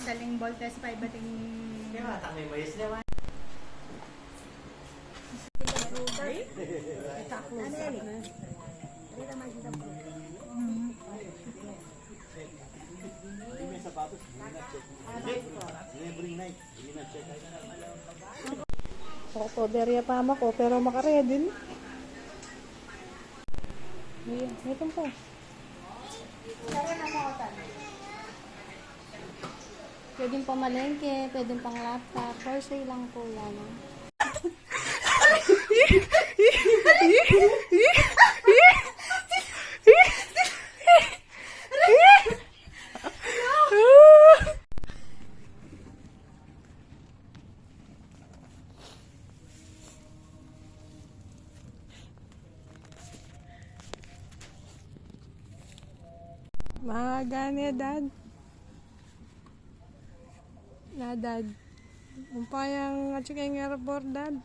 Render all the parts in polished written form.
saling voltage 5 bating. Diba, takmay mayos naman. Oktoberya pa ko, pero makaraya din. May pa. Pwedeng pamalengke, pwedeng pang laptop. For sale lang po yan. Mahagane, Dad. Na, Dad. Umpayang at saka yung airport, Dad.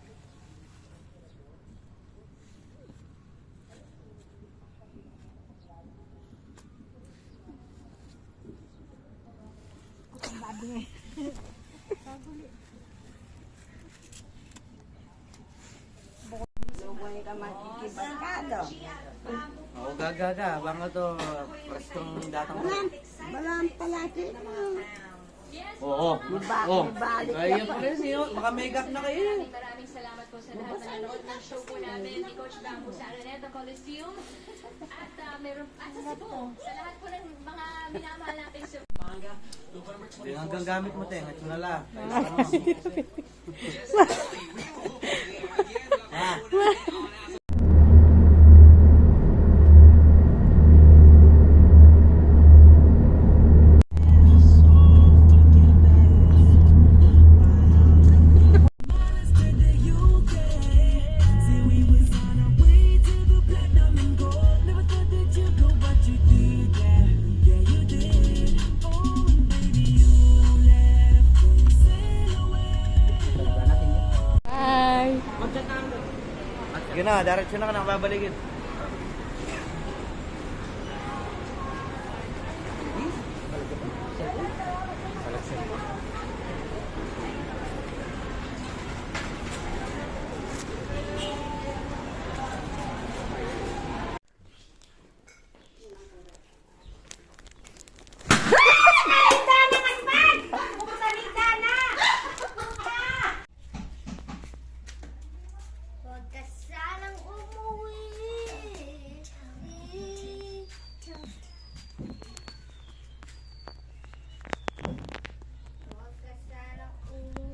Oo, gaga. Bang to, prestong datang. Balam palagi. Oo. Oo. Kaya pa rin niyo. Baka make up na kayo. Maraming salamat po sa lahat na nanood ng show po namin ni Coach Bamboo sa Araneta Coliseum. At meron at sa Cebu. Sa lahat po ng mga minamahal natin sa Hindi hanggang gamit mo, te. Ngayon na lang. Bye! Sige na, diretso na ka na babalikin. Huwag ka sanang umuwi. Huwag ka sanang umuwi.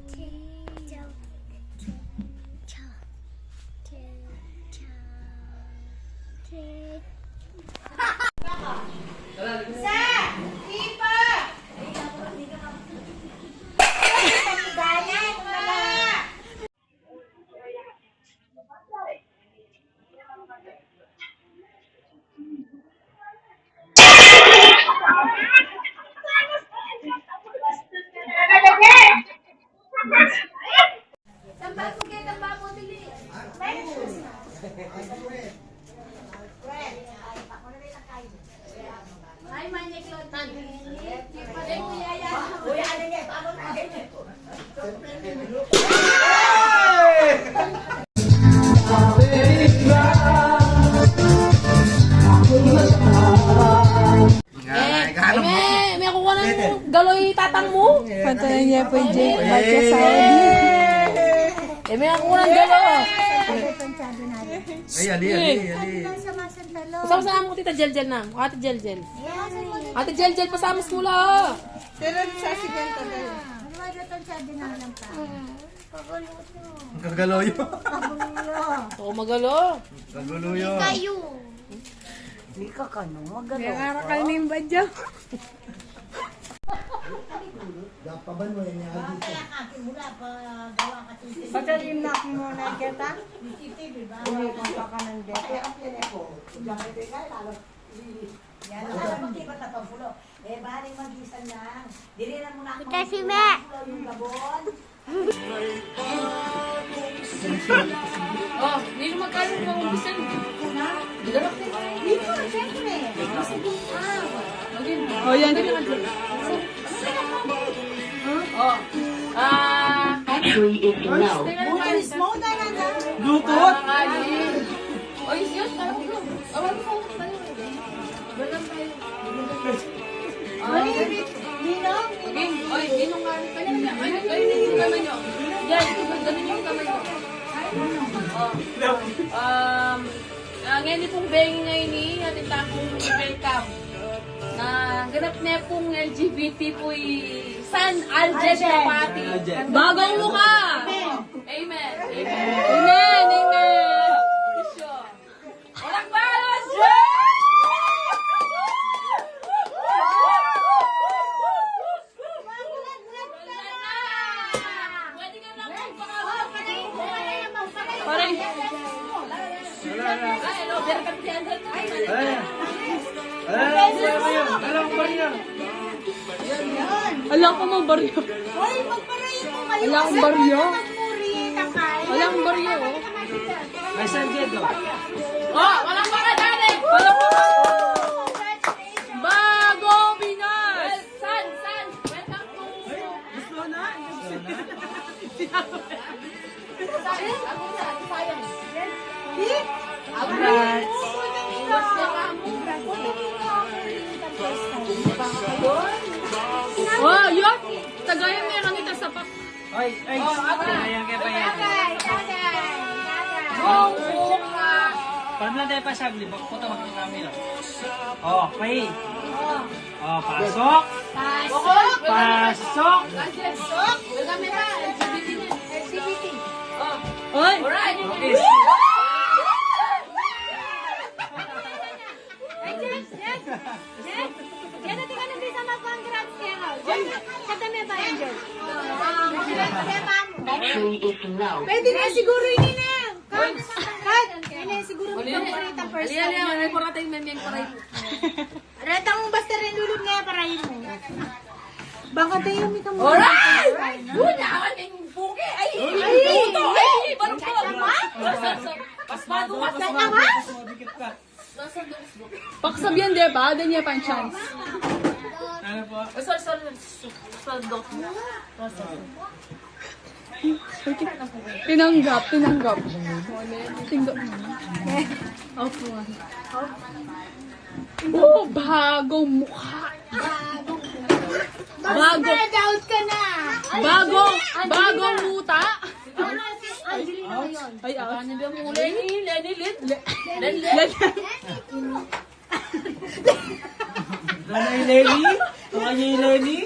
Ay, manyak lotan. May kuha ng galoy tatang mo. Patuloy niya po Jake Bacha Saudi. May kuha ng galoy. Ay, ali. Pasama mo tita Jel na. Ate Jel. Ate Jel, pasama mo mula. Pero sa siganta na yun. Kagaloyo. Oo, magalo. Kagaloyo. Hindi ka kano, May arakal na yung badya. Dapaban mo yan yung agito. Patalim na ako muna kita. Uwi kong pa ka ng dito. Yan, alam mo di ba tapapulo? Eh, baling mag-isan lang. Dili na muna ako Kasi me! yung gabon. Oh, hindi mo magkano ng umpisan. Dalawang din. Dito, syempre. O yan. Bluetooth? Oy, siyos, parang ko. Awal ko tayo. Balang tayo. Oy, ninong nga. Kanya. Oy, ninong kamay nyo. Yan, ganun yung kamay nyo. Ngayon pong bengi ngayon ni ating takong welcome. Na ganap na pong LGBT po'y San Aljet Kapati. Bagong mukha! Amen. Amen. Walang balas! Pwede ka na magpakawa. Paray. Ay, no, berkat yan. Alam ko rin yan. Alam ko mo baryo. Hoy, magparayin mo kayo. Wala akong baryo. Magmurita kayo. Wala akong baryo. Ay, San Diego. Oh, walang baka dali! Bagong Pinas! San? Welcome to... Gusto na? Alright. Oh, yun! Tagayan may kanita sa pak. Ay. Ayan kaya pa yan. Paano lang tayo pa sagli? Puto magkakamila. Okay. Oh, pasok. Pasok. Welcome na! LGBT. Oy! Alright! Okay. Yan natin ka nabisa mag-congrats kaya nga. Sa dami ba yun, Jel? Pwede na siguro yun na. Kat! Yan na siguro magpapurita first time. Aliyan, para tayong memyang paray mo. Retang basta rin lulog nga parayin mo. Baka tayo may kamo. Alright! Yun, awan yung buki! Ay! Puto! Ay! Barang ko! Paspado ka sa naman! Dikit ka. Paksabihan, di ba? Then niya pa yung chance. Ano po? Sorry. Tinanggap. Tinanggap. Oh, bagong mukha. Doubt ka na. Bagong muta. Ay, Ano ba mo? Lenny Lid? Nanay Lenny? Nanay Lenny?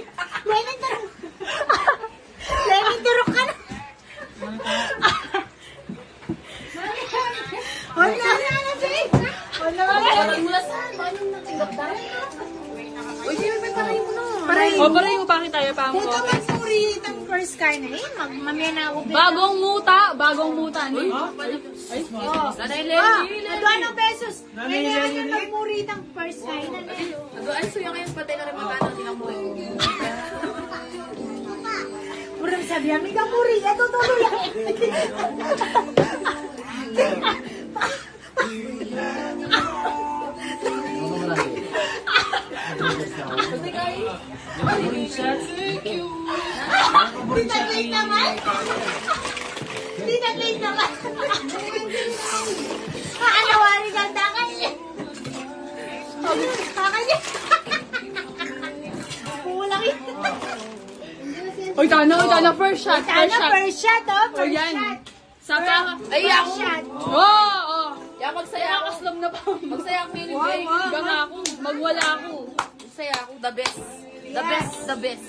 Lenny, turok ka na. Wala na, Jay. Wala na. Parang mula saan? Paano natinggap tayo? Uy, sino may paray mo na? O, para yung bakit tayo pa Dito magpurit ang first car na eh. Mamaya na ako. Bagong muta. Ni? Nanay Ah, Lenny! ano pesos? Nanay Kaya Lenny. naman magpurit ang first car na eh. Ay, suyo kayo patay na rin magkano nilang mo. Purang sabi namin ka purit. Ito tuloy yan. Tinag-late naman. Maanawari ng dakan niya. Kakanya. Kulang yun. Oy, tana. First shot. First shot, oh. O, First yan. shot. Saka. Ay, ako! Shot. Oh. Ya, magsaya ako. Nakaslom na pa. Magsaya ako yun, Jay. Hanggang ako. Magwala ako. Magsaya ako. The best. The best.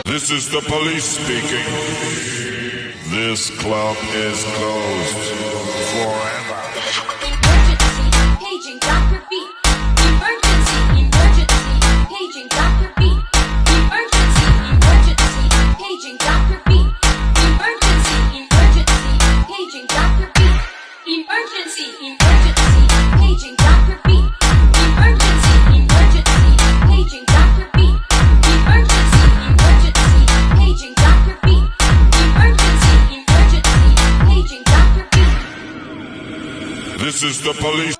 This is the police speaking. This club is closed forever. Emergency, paging Dr. Beat. Emergency, paging Dr. Beat. Emergency, paging Dr. Beat. Emergency, paging Dr. Beat. Emergency, paging Dr. Beat. Emergency, paging Dr. Beat. Emergency, paging Dr. Beat. Emergency, paging Dr. Beat. This is the police.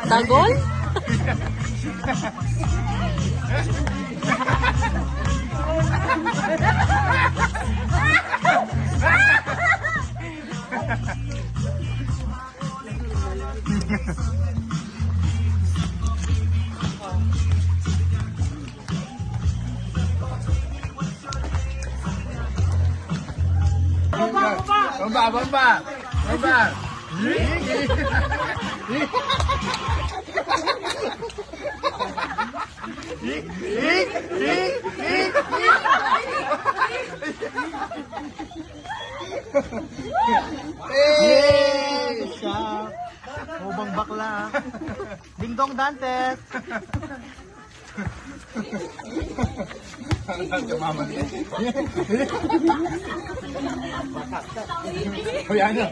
Dagol? Bamba! Siya. Mubang bakla. Ding dong Dantes. Hoy, ano?